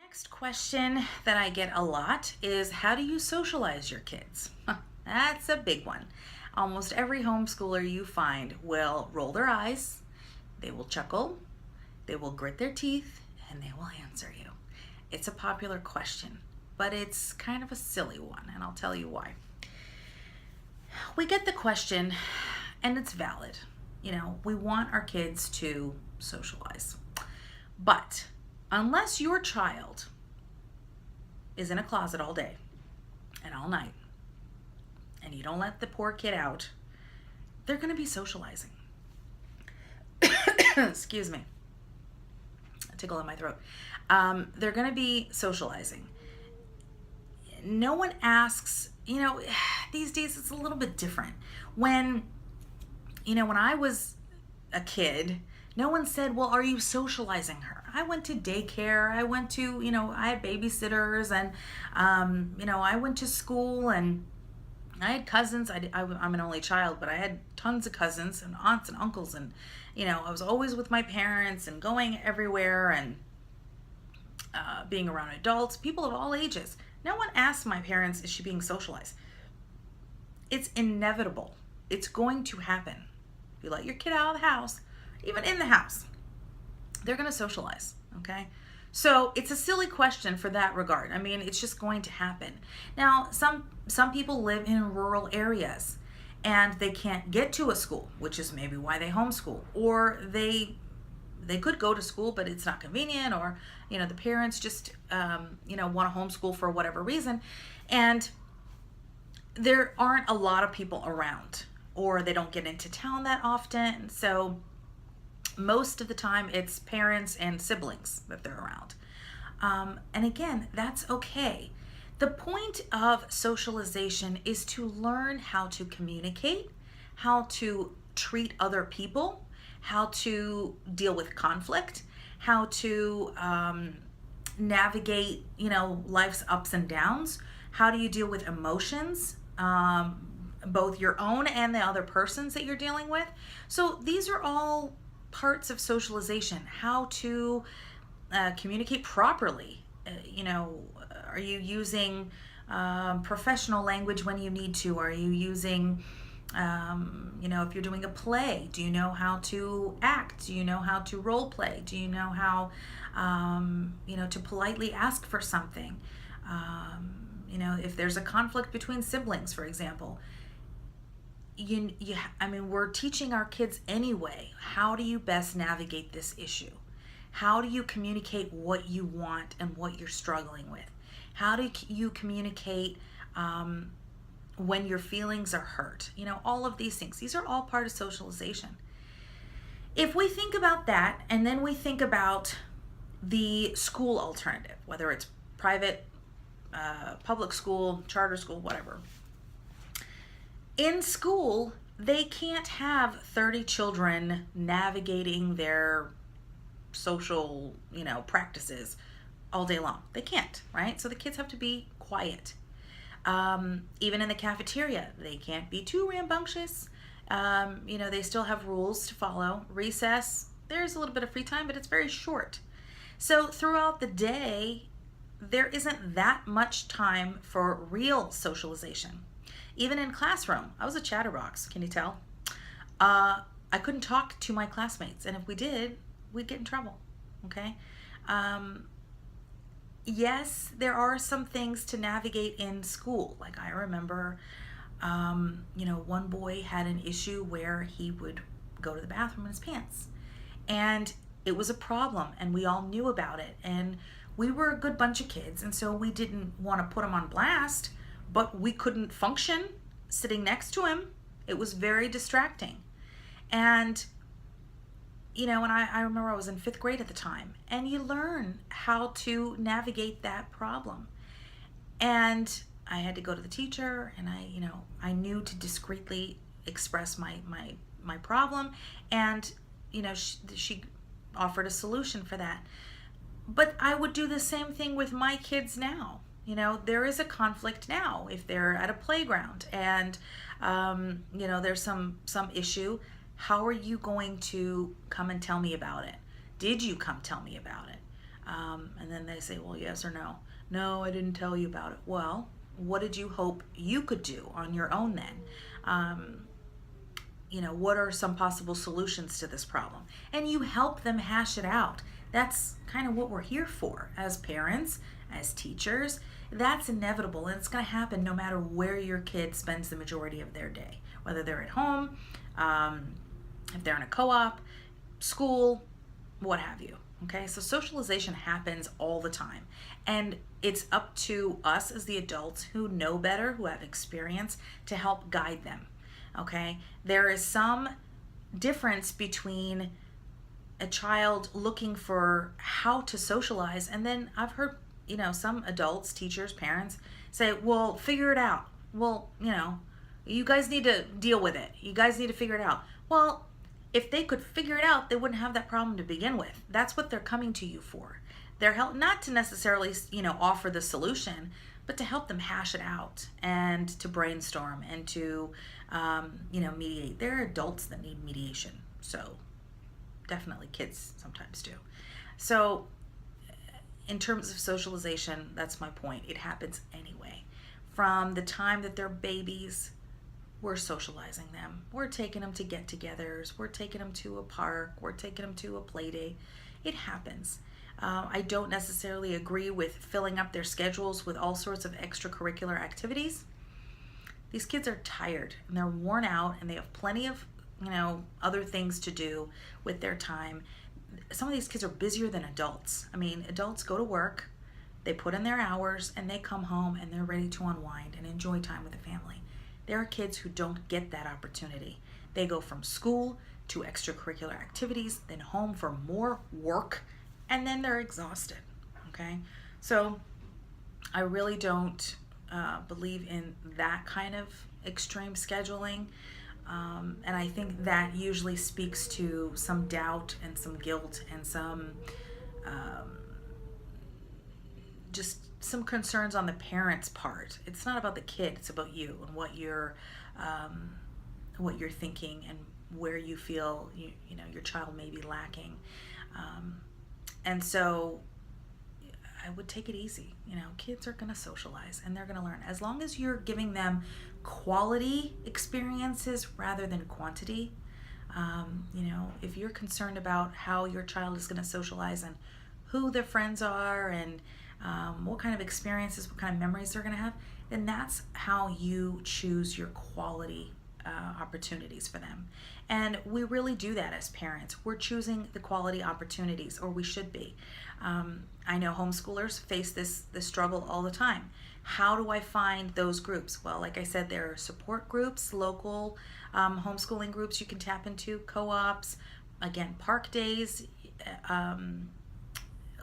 Next question that I get a lot is, how do you socialize your kids? That's a big one. Almost every homeschooler you find will roll their eyes, they will chuckle, they will grit their teeth, and they will answer you. It's a popular question, but it's kind of a silly one, and I'll tell you why. We get the question, and it's valid. We want our kids to socialize. But unless your child is in a closet all day and all night, and you don't let the poor kid out, they're going to be socializing. Excuse me. A tickle in my throat. They're going to be socializing. No one asks, these days it's a little bit different. When I was a kid, no one said, well, are you socializing her? I went to daycare. I went to, I had babysitters, and, I went to school, and I had cousins. I'm an only child, but I had tons of cousins and aunts and uncles, and, I was always with my parents and going everywhere and being around adults, people of all ages. No one asked my parents, is she being socialized? It's inevitable. It's going to happen. If you let your kid out of the house, even in the house, they're going to socialize, okay? So it's a silly question for that regard. I mean, it's just going to happen. Now, some people live in rural areas and they can't get to a school, which is maybe why they homeschool, or they could go to school, but it's not convenient, or, the parents just, want to homeschool for whatever reason, and there aren't a lot of people around, or they don't get into town that often, so most of the time it's parents and siblings that they're around. And again, that's okay. The point of socialization is to learn how to communicate, how to treat other people, how to deal with conflict, how to navigate, life's ups and downs. How do you deal with emotions, both your own and the other person's that you're dealing with? So these are all parts of socialization. How to communicate properly. Are you using professional language when you need to? Are you using, if you're doing a play, do you know how to act? Do you know how to role play? Do you know how, to politely ask for something? If there's a conflict between siblings, for example, we're teaching our kids anyway. How do you best navigate this issue? How do you communicate what you want and what you're struggling with? How do you communicate when your feelings are hurt? All of these things. These are all part of socialization. If we think about that, and then we think about the school alternative, whether it's private, public school, charter school, whatever. In school, they can't have 30 children navigating their social, practices all day long. They can't, right? So the kids have to be quiet. Even in the cafeteria, they can't be too rambunctious. They still have rules to follow. Recess, there's a little bit of free time, but it's very short. So throughout the day, there isn't that much time for real socialization. Even in classroom, I was a chatterbox, can you tell? I couldn't talk to my classmates, and if we did, we'd get in trouble, okay? Yes, there are some things to navigate in school. Like I remember, one boy had an issue where he would go to the bathroom in his pants. And it was a problem, and we all knew about it. And we were a good bunch of kids, and so we didn't want to put him on blast, but we couldn't function sitting next to him. It was very distracting. And, and I remember I was in 5th grade at the time, and you learn how to navigate that problem. And I had to go to the teacher, and I knew to discreetly express my problem, and, she offered a solution for that. But I would do the same thing with my kids now. There is a conflict now if they're at a playground and, there's some issue. How are you going to come and tell me about it? Did you come tell me about it? And then they say, well, yes or no. No, I didn't tell you about it. Well, what did you hope you could do on your own then? What are some possible solutions to this problem? And you help them hash it out. That's kind of what we're here for as parents, as teachers. That's inevitable, and it's going to happen no matter where your kid spends the majority of their day, whether they're at home, if they're in a co-op, school, what have you. Okay, so socialization happens all the time, and it's up to us as the adults who know better, who have experience, to help guide them. Okay, there is some difference between a child looking for how to socialize, and then I've heard, some adults, teachers, parents say, well, figure it out. Well, you guys need to deal with it. You guys need to figure it out. Well, if they could figure it out, they wouldn't have that problem to begin with. That's what they're coming to you for. They're help, not to necessarily, offer the solution, but to help them hash it out and to brainstorm and to, mediate. There are adults that need mediation. So definitely kids sometimes do. So in terms of socialization, that's my point. It happens anyway. From the time that they're babies, we're socializing them. We're taking them to get-togethers. We're taking them to a park. We're taking them to a play day. It happens. I don't necessarily agree with filling up their schedules with all sorts of extracurricular activities. These kids are tired and they're worn out and they have plenty of, other things to do with their time. Some of these kids are busier than adults. I mean, adults go to work, they put in their hours, and they come home and they're ready to unwind and enjoy time with the family. There are kids who don't get that opportunity. They go from school to extracurricular activities, then home for more work, and then they're exhausted, okay? So I really don't believe in that kind of extreme scheduling. And I think that usually speaks to some doubt and some guilt and some just some concerns on the parent's part. It's not about the kid, it's about you and what you're thinking and where you feel your child may be lacking. And so I would take it easy. Kids are going to socialize and they're going to learn. As long as you're giving them quality experiences rather than quantity. If you're concerned about how your child is going to socialize and who their friends are and what kind of experiences, what kind of memories they're going to have, then that's how you choose your quality opportunities for them. And we really do that as parents. We're choosing the quality opportunities, or we should be. I know homeschoolers face this struggle all the time. How do I find those groups? Well, like I said, there are support groups, local homeschooling groups you can tap into, co-ops, again, park days,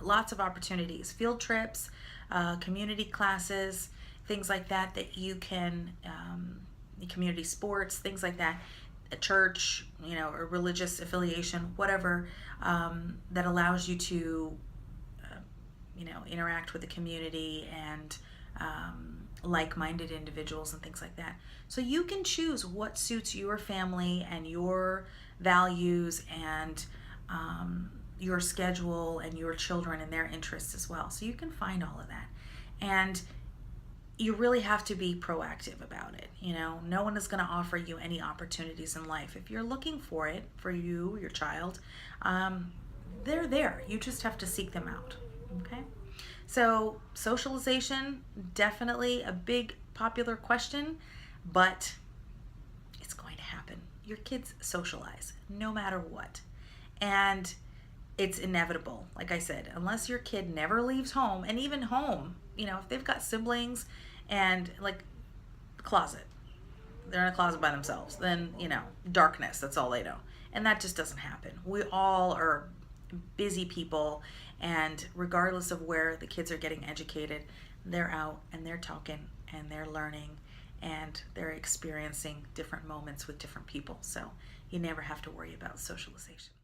lots of opportunities, field trips, community classes, things like that you can, community sports, things like that, a church, a religious affiliation, whatever, that allows you to, interact with the community and like-minded individuals and things like that. So you can choose what suits your family and your values and your schedule and your children and their interests as well. So you can find all of that. And you really have to be proactive about it. No one is going to offer you any opportunities in life. If you're looking for it, for you, your child, they're there. You just have to seek them out. Okay? So socialization, definitely a big popular question, but it's going to happen. Your kids socialize no matter what. And it's inevitable. Like I said, unless your kid never leaves home, and even home, if they've got siblings and like closet, they're in a closet by themselves, then, darkness, that's all they know. And that just doesn't happen. We all are busy people, and regardless of where the kids are getting educated, they're out and they're talking and they're learning and they're experiencing different moments with different people. So you never have to worry about socialization.